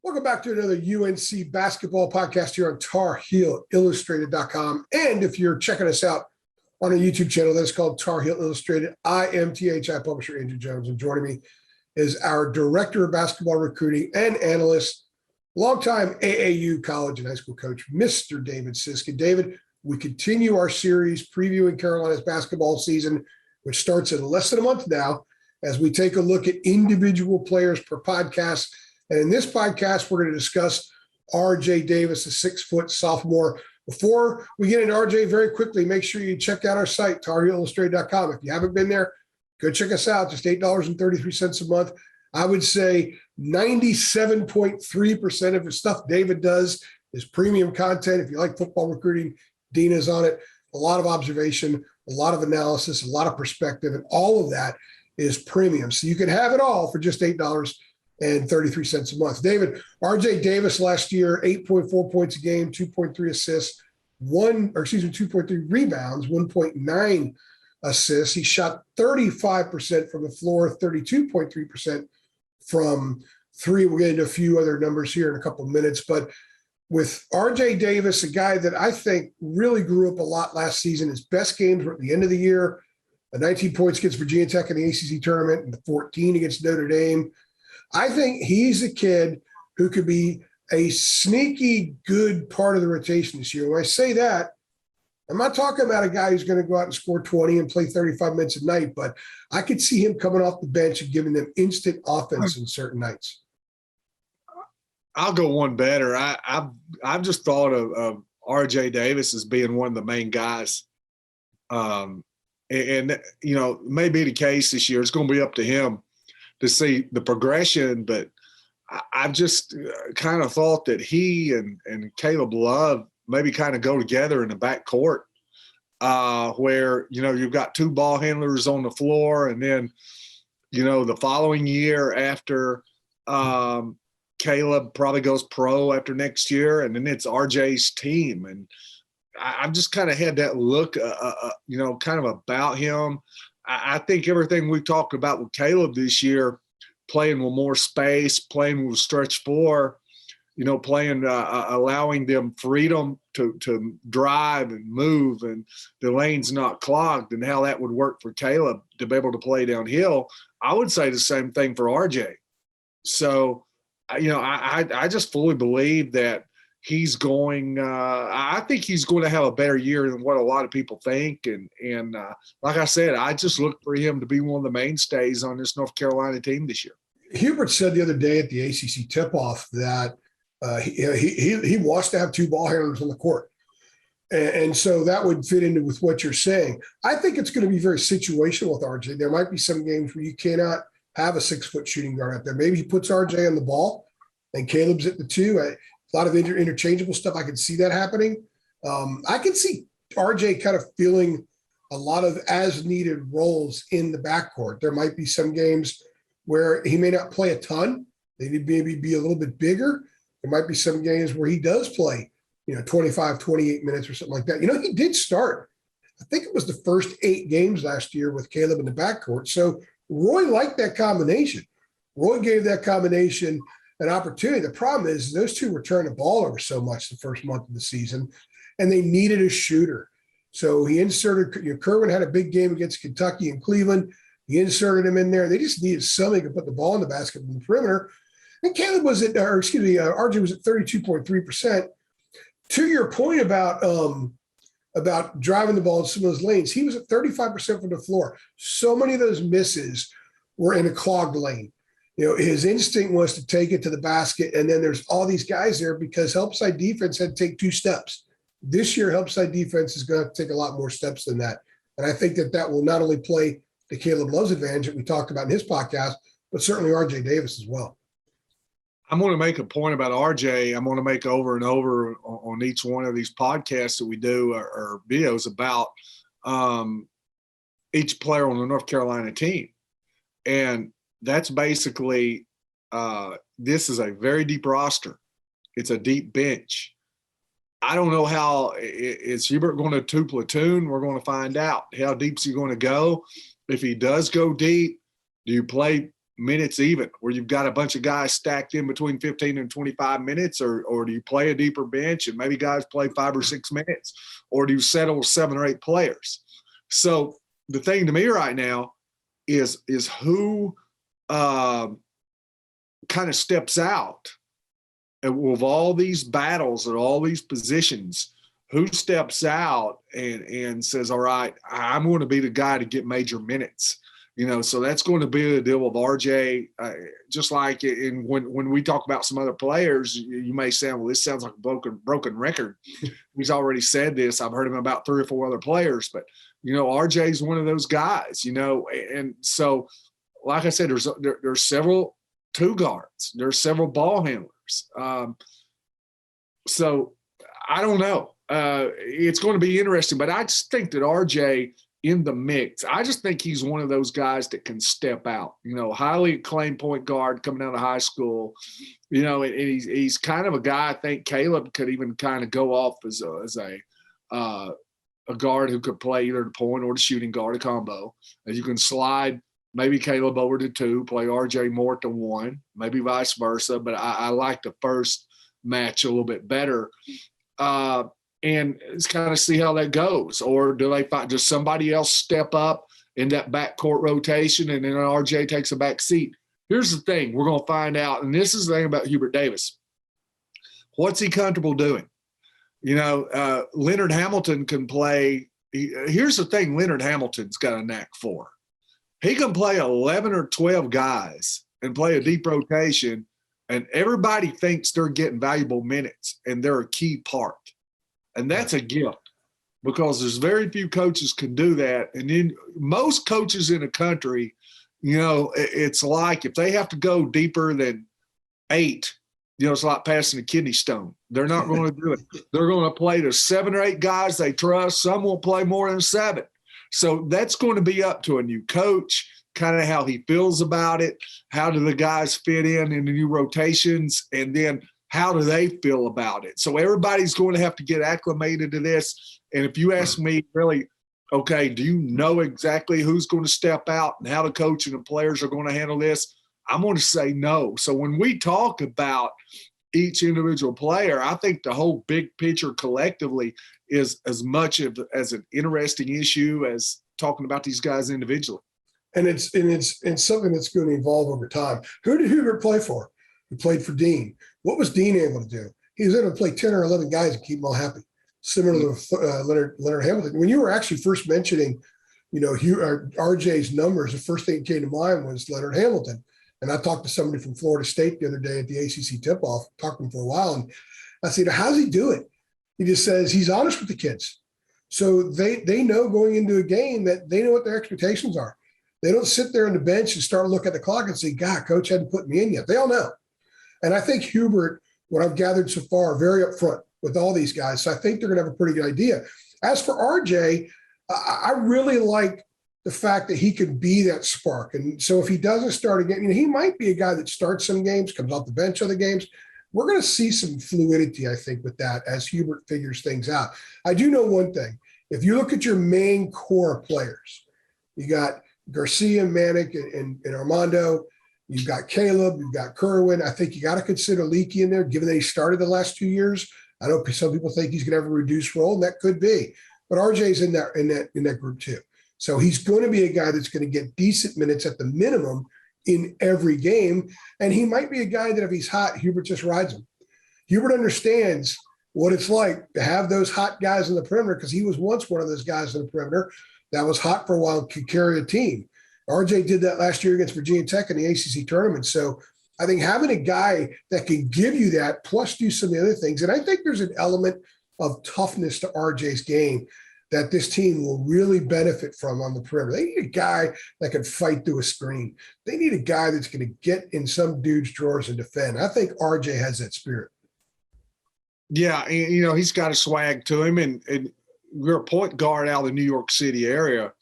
Welcome back to another UNC basketball podcast here on TarHeelIllustrated.com. And if you're checking us out on our YouTube channel, that's called Tar Heel Illustrated. I am THI publisher Andrew Jones, and joining me is our director of basketball recruiting and analyst, longtime AAU college and high school coach, Mr. David Sisk. And David, we continue our series previewing Carolina's basketball season, which starts in less than a month now, as we take a look at individual players per podcast. And in this podcast, we're going to discuss R.J. Davis, a 6-foot sophomore. Before we get into R.J. very quickly, make sure you check out our site, TarHeelIllustrated.com. If you haven't been there, go check us out. Just $8.33 a month. I would say 97.3% of the stuff David does is premium content. If you like football recruiting, Dina's on it. A lot of observation, a lot of analysis, a lot of perspective, and all of that is premium. So you can have it all for just $8.33 a month. David, R.J. Davis last year, 8.4 points a game, 2.3 assists, 2.3 rebounds, 1.9 assists. He shot 35% from the floor, 32.3% from three. We'll get into a few other numbers here in a couple of minutes. But with R.J. Davis, a guy that I think really grew up a lot last season, his best games were at the end of the year, 19 points against Virginia Tech in the ACC tournament and the 14 against Notre Dame. I think he's a kid who could be a sneaky good part of the rotation this year. When I say that, I'm not talking about a guy who's going to go out and score 20 and play 35 minutes a night, but I could see him coming off the bench and giving them instant offense in certain nights. I'll go one better. I've just thought of R.J. Davis as being one of the main guys. And you know, may be the case this year. It's going to be up to him to see the progression, but I've just kind of thought that he and Caleb Love maybe kind of go together in the backcourt, where, you know, you've got two ball handlers on the floor, and then, you know, the following year after Caleb probably goes pro after next year, and then it's RJ's team. And I've just kind of had that look, you know, kind of about him. I think everything we talked about with Caleb this year, playing with more space, playing with stretch four, you know, playing, allowing them freedom to drive and move, and the lane's not clogged, and how that would work for Caleb to be able to play downhill. I would say the same thing for RJ. So, you know, I just fully believe that he's going I think he's going to have a better year than what a lot of people think. And like I said, I just look for him to be one of the mainstays on this North Carolina team this year. Hubert said the other day at the ACC tip-off that he wants to have two ball handlers on the court. And so that would fit into with what you're saying. I think it's going to be very situational with RJ. There might be some games where you cannot have a 6-foot shooting guard out there. Maybe he puts RJ on the ball and Caleb's at the two. A lot of interchangeable stuff. I can see that happening. I can see RJ kind of feeling a lot of as-needed roles in the backcourt. There might be some games where he may not play a ton. They need maybe be a little bit bigger. There might be some games where he does play, you know, 25, 28 minutes or something like that. You know, he did start, I think it was the first 8 games last year with Caleb in the backcourt. So Roy liked that combination. Roy gave that combination an opportunity. The problem is those two were turning the ball over so much the first month of the season, and they needed a shooter. So he inserted, you know, Kerwin had a big game against Kentucky and Cleveland. He inserted him in there. They just needed somebody to put the ball in the basket from the perimeter. And Caleb was at, RJ was at 32.3%. To your point about driving the ball in some of those lanes, he was at 35% from the floor. So many of those misses were in a clogged lane. You know, his instinct was to take it to the basket, and then there's all these guys there because help side defense had to take 2 steps. This year, help side defense is going to take a lot more steps than that. And I think that will not only play to Caleb Love's advantage that we talked about in his podcast, but certainly R.J. Davis as well. I'm going to make a point about RJ. I'm going to make over and over on each one of these podcasts that we do or videos about each player on the North Carolina team. And that's basically this is a very deep roster. It's a deep bench. I don't know how is Hubert going to 2 platoon. We're going to find out. How deep is he going to go? If he does go deep, do you play minutes even, where you've got a bunch of guys stacked in between 15 and 25 minutes, or do you play a deeper bench and maybe guys play 5 or 6 minutes, or do you settle 7 or 8 players? So the thing to me right now is who kind of steps out with all these battles at all these positions. Who steps out and says, all right, I'm going to be the guy to get major minutes. So that's going to be the deal with RJ. Just like when we talk about some other players, you may say, well, this sounds like a broken record. He's already said this. I've heard him about 3 or 4 other players, but RJ is one of those guys. And so, like I said, there's several 2 guards. There's several ball handlers. So I don't know. It's going to be interesting, but I just think that RJ in the mix, I just think he's one of those guys that can step out, highly acclaimed point guard coming out of high school, and he's kind of a guy I think Caleb could even kind of go off as a guard who could play either the point or the shooting guard, a combo. And you can slide maybe Caleb over to 2, play RJ more to 1, maybe vice versa, but I like the first match a little bit better. And it's kind of see how that goes. Or does somebody else step up in that backcourt rotation and then RJ takes a back seat? Here's the thing we're going to find out, and this is the thing about Hubert Davis. What's he comfortable doing? Leonard Hamilton can play. Here's the thing Leonard Hamilton's got a knack for. He can play 11 or 12 guys and play a deep rotation, and everybody thinks they're getting valuable minutes, and they're a key part. And that's a gift because there's very few coaches can do that. And then most coaches in the country, it's like if they have to go deeper than 8, it's like passing a kidney stone. They're not going to do it. They're going to play to 7 or 8 guys they trust. Some won't play more than 7. So that's going to be up to a new coach, kind of how he feels about it. How do the guys fit in the new rotations? And then how do they feel about it? So everybody's going to have to get acclimated to this. And if you ask me, really, okay, do you know exactly who's going to step out and how the coach and the players are going to handle this? I'm going to say no. So when we talk about each individual player, I think the whole big picture collectively is as much as an interesting issue as talking about these guys individually. And it's something that's going to evolve over time. Who did Hubert play for? He played for Dean. What was Dean able to do? He was able to play 10 or 11 guys and keep them all happy. Similar to Leonard Hamilton. When you were actually first mentioning, RJ's numbers, the first thing that came to mind was Leonard Hamilton. And I talked to somebody from Florida State the other day at the ACC tip-off, talked to him for a while. And I said, how's he do it? He just says he's honest with the kids. So they know going into a game that they know what their expectations are. They don't sit there on the bench and start looking at the clock and say, God, coach hadn't put me in yet. They all know. And I think Hubert, what I've gathered so far, very upfront with all these guys. So I think they're going to have a pretty good idea. As for RJ, I really like the fact that he could be that spark. And so if he doesn't start again, he might be a guy that starts some games, comes off the bench other games. We're going to see some fluidity, I think, with that as Hubert figures things out. I do know one thing. If you look at your main core players, you got Garcia, Manic, and Armando. You've got Caleb, you've got Kerwin. I think you got to consider Leakey in there, given that he started the last 2 years. I know some people think he's going to have a reduced role, and that could be. But RJ's in that group too. So he's going to be a guy that's going to get decent minutes at the minimum in every game. And he might be a guy that if he's hot, Hubert just rides him. Hubert understands what it's like to have those hot guys in the perimeter because he was once one of those guys in the perimeter that was hot for a while and could carry a team. RJ did that last year against Virginia Tech in the ACC tournament. So I think having a guy that can give you that plus do some of the other things. And I think there's an element of toughness to RJ's game that this team will really benefit from on the perimeter. They need a guy that can fight through a screen. They need a guy that's going to get in some dude's drawers and defend. I think RJ has that spirit. Yeah, he's got a swag to him. And you're a point guard out of the New York City area.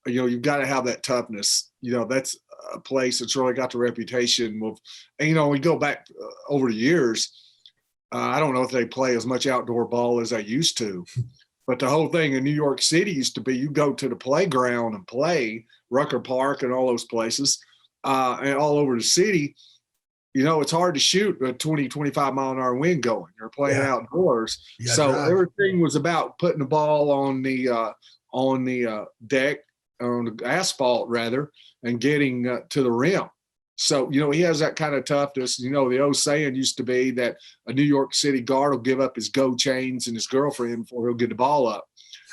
You've got to have that toughness. That's a place that's really got the reputation of, and we go back over the years. I don't know if they play as much outdoor ball as they used to, but the whole thing in New York City used to be you go to the playground and play Rucker Park and all those places, and all over the city, it's hard to shoot a 20, 25 mile an hour wind going. You're playing outdoors. So everything was about putting the ball on the deck, on the asphalt rather, and getting to the rim. So, he has that kind of toughness. The old saying used to be that a New York City guard will give up his go chains and his girlfriend before he'll get the ball up.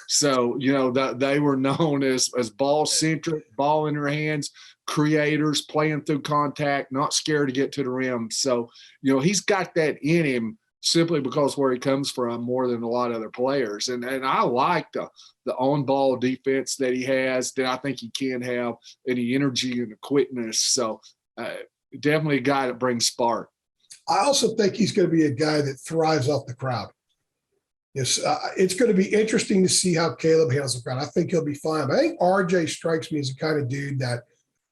So, that they were known as ball centric, ball in their hands, creators, playing through contact, not scared to get to the rim. So, he's got that in him simply because where he comes from more than a lot of other players. And I like the on-ball defense that he has, that I think he can have, and the energy and the quickness. So definitely a guy that brings spark. I also think he's going to be a guy that thrives off the crowd. Yes, it's going to be interesting to see how Caleb handles the crowd. I think he'll be fine. But I think RJ strikes me as the kind of dude that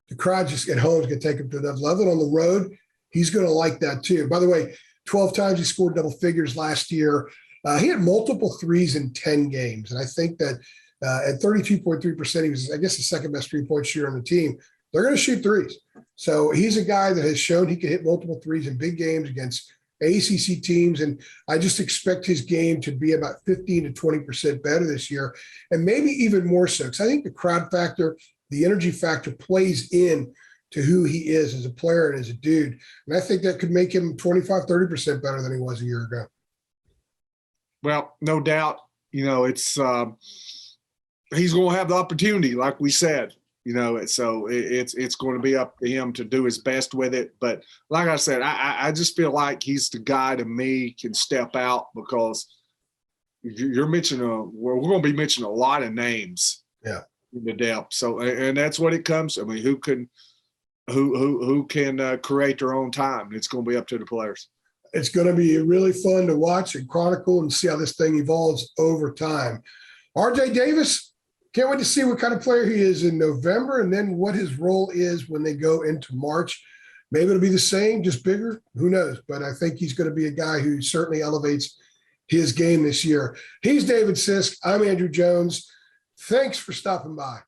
the crowd just at home is going to take him to another level. On the road, he's going to like that too. By the way, 12 times he scored double figures last year. He had multiple threes in 10 games. And I think that at 32.3%, he was, I guess, the second best three-point shooter on the team. They're going to shoot threes. So he's a guy that has shown he can hit multiple threes in big games against ACC teams. And I just expect his game to be about 15 to 20% better this year, and maybe even more so. Because I think the crowd factor, the energy factor plays in to who he is as a player and as a dude. And I think that could make him 25, 30% better than he was a year ago. Well, no doubt, it's he's going to have the opportunity, like we said. So it's going to be up to him to do his best with it. But like I said, I just feel like he's the guy to me can step out, because you're mentioning we're going to be mentioning a lot of names. Yeah. In the depth. So, and that's what it comes to. I mean, who can create their own time? It's going to be up to the players. It's going to be really fun to watch and chronicle and see how this thing evolves over time. RJ Davis, can't wait to see what kind of player he is in November, and then what his role is when they go into March. Maybe it'll be the same, just bigger. Who knows? But I think he's going to be a guy who certainly elevates his game this year. He's David Sisk. I'm Andrew Jones. Thanks for stopping by.